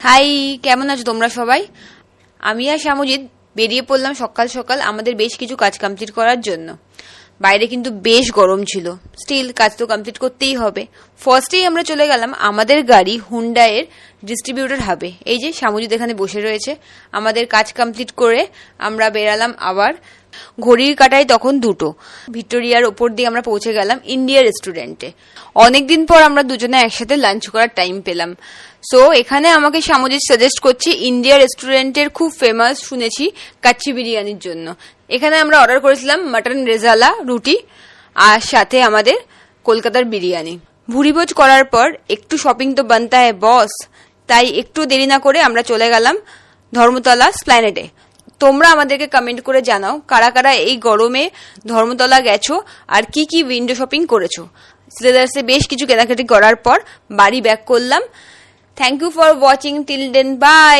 High, কেমন আছো তোমরা সবাই? আমি আর শ্যামজিৎ বেরিয়ে পড়লাম সকাল সকাল আমাদের বেশ কিছু কাজ কমপ্লিট করার জন্য। বাইরে কিন্তু বেশ গরম ছিল, স্টিল কাজ তো কমপ্লিট করতেই হবে। ফার্স্টেই আমরা চলে গেলাম আমাদের গাড়ি হুন্ডাইয়ের ডিস্ট্রিবিউটর হাবে। এই যে শ্যামজিৎ এখানে বসে রয়েছে। আমাদের কাজ কমপ্লিট করে আমরা বেরালাম আবার। ঘড়ির কাটায় তখন 2টো। ভিক্টোরিয়ার ওপর দিয়ে আমরা পৌঁছে গেলাম ইন্ডিয়া রেস্টুরেন্টে। অনেকদিন পর আমরা দুজনে একসাথে লাঞ্চ করার টাইম পেলাম। সো এখানে আমাকে শ্যামজিৎ সাজেস্ট করছি ইন্ডিয়া রেস্টুরেন্টের খুব ফেমাস শুনেছি কাচ্চি বিরিয়ানির জন্য। এখানে আমরা অর্ডার করেছিলাম মাটন রেজালা রুটি আর সাথে আমাদের কলকাতার বিরিয়ানি। ভুরিভোজ করার পর একটু শপিং তো বানতা হ্যায় বস, তাই একটু দেরি না করে আমরা চলে গেলাম ধর্মতলা স্প্ল্যানেডে। তোমরা আমাদেরকে কমেন্ট করে জানাও কারা কারা এই গরমে ধর্মতলা গেছো আর কি কি উইন্ডো শপিং করেছো। সিলেদার্সে বেশ কিছু কেনাকাটি করার পর বাড়ি ব্যাক করলাম। Thank you for watching till then, by.